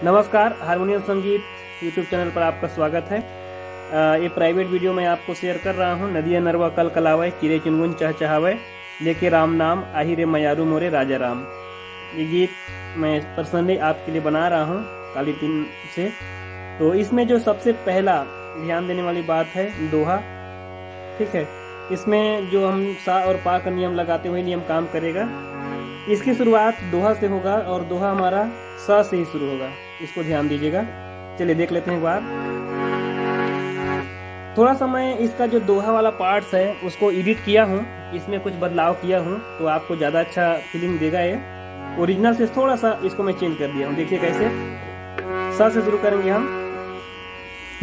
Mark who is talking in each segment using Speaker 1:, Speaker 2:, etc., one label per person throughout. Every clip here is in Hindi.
Speaker 1: नमस्कार, हारमोनियम संगीत यूट्यूब चैनल पर आपका स्वागत है। ये प्राइवेट वीडियो मैं आपको शेयर कर रहा हूँ। नदिया नरवा कल कलावै चिरे चुनगुन चहचहावै लेके राम नाम आही रे मयारू मोरे राजा राम। ये गीत मैं पर्सनली आपके लिए बना रहा हूँ काली तीन से। तो इसमें जो सबसे पहला ध्यान देने वाली बात है दोहा। ठीक है, इसमें जो हम सा और पा का नियम लगाते हुए नियम काम करेगा। इसकी शुरुआत दोहा से होगा और दोहा हमारा सा से ही शुरू होगा, इसको ध्यान दीजिएगा। चलिए देख लेते हैं एक बार। थोड़ा सा मैं इसका जो दोहा वाला पार्ट्स है उसको एडिट किया हूँ, इसमें कुछ बदलाव किया हूँ तो आपको ज़्यादा अच्छा फीलिंग देगा। ये ओरिजिनल से थोड़ा सा इसको मैं चेंज कर दिया हूँ। देखिए कैसे। सा से शुरू करेंगे हम।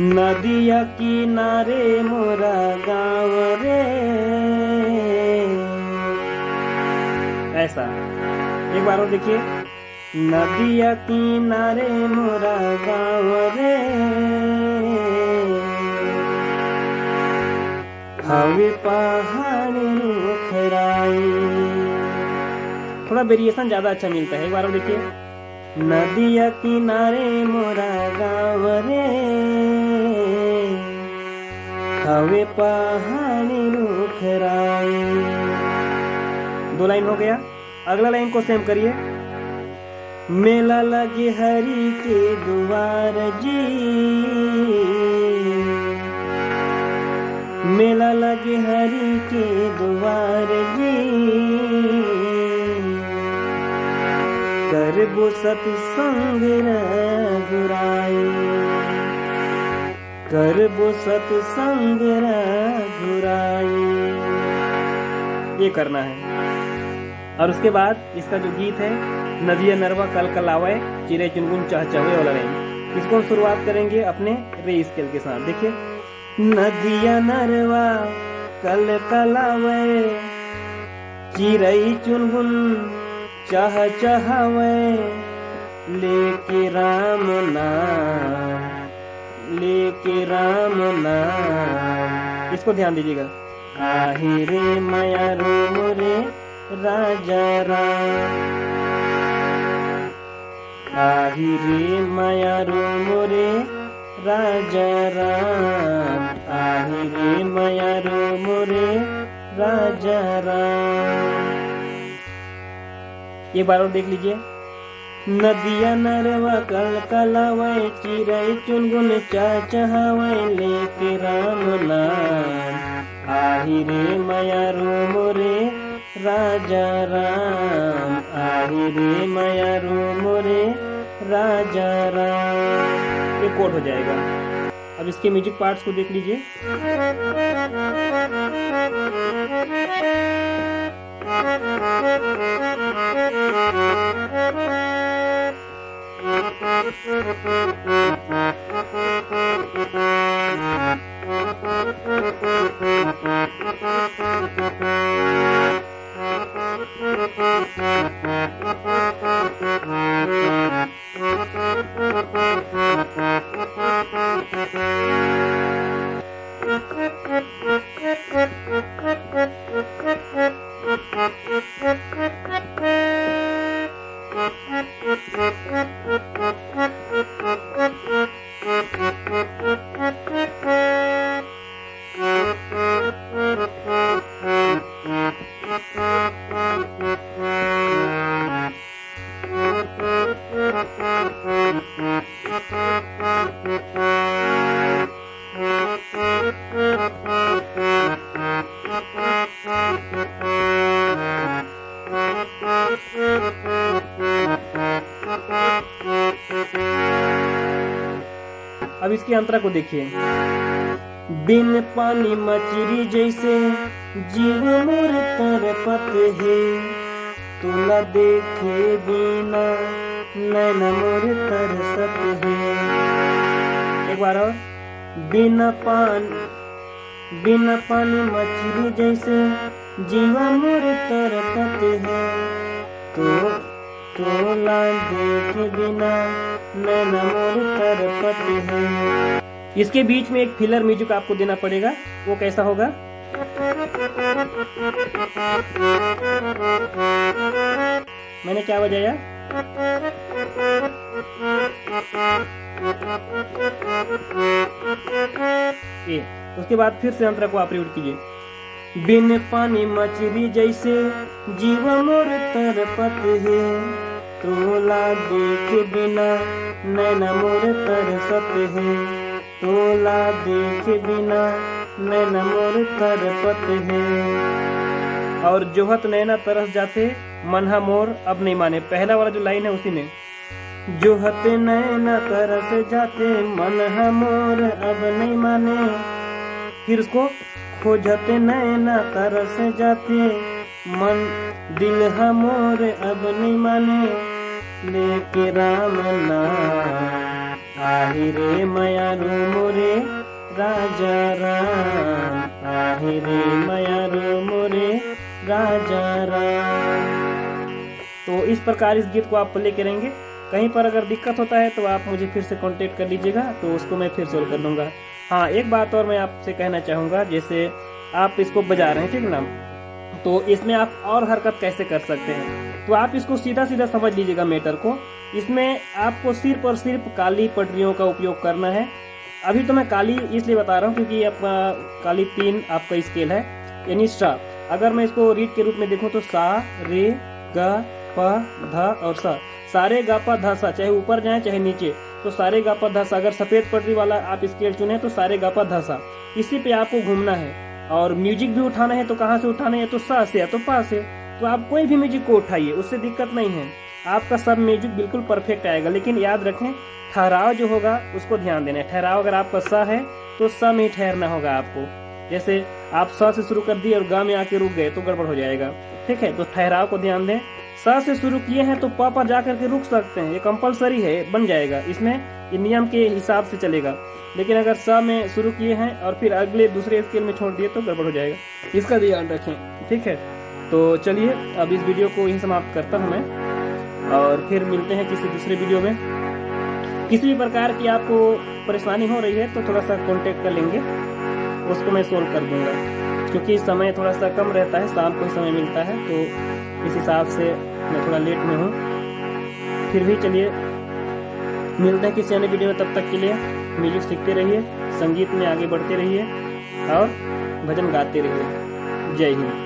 Speaker 1: नदिया किनारे मोरा गाँव रे, ऐसा। एक बार और देखिए। नदिया किनारे मोरा गाँव रे, हवे पहाड़ रुखराई। थोड़ा वेरिएशन ज्यादा अच्छा मिलता है। एक बार और देखिए। नदिया किनारे मोरा गाँव रे, हवे पहाड़ रुखराई। 2 लाइन हो गया। अगला लाइन को सेम करिए। मेला लगे हरि के द्वार जी, मेला लगे हरि के द्वार जी, करबो सत्संग रघुराई, करबो सत्संग रघुराई। ये करना है। और उसके बाद इसका जो गीत है नदिया नरवा कल कलावै चिरे चुनगुन चहचहावै वाला लाइन, इसको शुरुआत करेंगे अपने रे स्केल के साथ। देखिए। नदिया नरवा कल कलावै चिरई चुनगुन चहचहावै लेके राम नाम, लेके राम नाम। इसको ध्यान दीजिएगा। आही रे मयारू मोरे राजा राम, आही रे मयारू मोरे राजा राम, आही रे मयारू मोरे राजा राम। एक बार और देख लीजिए। नदिया नरवा कल कलावै चिरई चुनगुन चहचहावै लेके राम नाम, आही रे मयारू मोरे राजा राम, आही रे मयारू मोरे राजा राम। ये कोड हो जाएगा। अब इसके म्यूजिक पार्ट्स को देख लीजिए। अब इसकी अंतरा को देखिए। बिन पानी मछली जैसे जीव मोर तरपत है, तुला देखे बिना नैन मोर तरसत है। एक बार और। बिना पानी मछली जैसे जीवा मोर तरपत है, तोला देखे बिना नैन मोर तरपत है। इसके बीच में एक फिलर म्यूजिक आपको देना पड़ेगा। वो कैसा होगा। मैंने क्या बजाया। ए। उसके बाद फिर से अंतरा को आप रिपीट कीजिए। बिन पानी मछली जैसे जीव मोर तरपत है, तोला देखे बिना नैना मोर तरसत है, तोला देखे बिना नैना मोर तरपत है। और जोहत नैना तरस जाते मनहा मोर अब नहीं माने। पहला वाला जो लाइन है उसी में, जोहत नैना तरस जाते मनहा मोर अब नहीं माने। फिर उसको खोजत नैना तरस जाते मन दिल हमोर अब नहीं माने, लेके राम नाम आहि रे मयारू मोरे राजा राम, आहि रे मयारू मोरे राजा राम। तो इस प्रकार इस गीत को आप प्ले करेंगे। कहीं पर अगर दिक्कत होता है तो आप मुझे फिर से कांटेक्ट कर लीजिएगा, तो उसको मैं फिर सोल्व कर लूँगा। हाँ, एक बात और मैं आपसे कहना चाहूँगा, जैसे आप इसको बजा रहे हैं, ठीक ना, तो इसमें आप और हरकत कैसे कर सकते हैं, तो आप इसको सीधा सीधा समझ लीजिएगा मैटर को। इसमें आपको सिर्फ और सिर्फ काली पटरियों का उपयोग करना है। अभी तो मैं काली इसलिए बता रहा हूँ क्योंकि आपका काली 3 आपका स्केल है, यानी सा। अगर मैं इसको रीड के रूप में देखूँ तो सा रे ग प ध और सा, सारे गा पा धा सा, चाहे ऊपर जाए चाहे नीचे, तो सारे गा पा धा सा। अगर सफेद पटरी वाला आप स्केल चुने तो सारे गा पा धा सा, इसी पे आपको घूमना है। और म्यूजिक भी उठाना है तो कहाँ से उठाना है, तो सा से या तो पा से। तो आप कोई भी म्यूजिक को उठाइए, उससे दिक्कत नहीं है, आपका सब म्यूजिक बिल्कुल परफेक्ट आएगा। लेकिन याद रखें, ठहराव जो होगा उसको ध्यान देना है। ठहराव अगर आपका सा है तो सा में ही ठहरना होगा आपको। जैसे आप सा से शुरू कर दिए और गा में आके रुक गए तो गड़बड़ हो जाएगा, ठीक है। तो ठहराव को ध्यान दें। सा से शुरू किए हैं तो पा जा करके रुक सकते हैं, ये कंपलसरी है, बन जाएगा, इसमें नियम के हिसाब से चलेगा। लेकिन अगर सा में शुरू किए हैं और फिर अगले दूसरे स्केल में छोड़ दिए तो गड़बड़ हो जाएगा, इसका ध्यान रखें, ठीक है। तो चलिए अब इस वीडियो को यहीं समाप्त करता हूँ मैं, और फिर मिलते हैं किसी दूसरे वीडियो में। किसी भी प्रकार की आपको परेशानी हो रही है तो थोड़ा सा कांटेक्ट कर लेंगे, उसको मैं सोल्व कर दूंगा। क्योंकि समय थोड़ा सा कम रहता है, शाम को समय मिलता है, तो इस हिसाब से मैं थोड़ा लेट में हूँ। फिर भी चलिए मिलते हैं किसी अन्य वीडियो में। तब तक के लिए म्यूजिक सीखते रहिए, संगीत में आगे बढ़ते रहिए और भजन गाते रहिए। जय हिंद।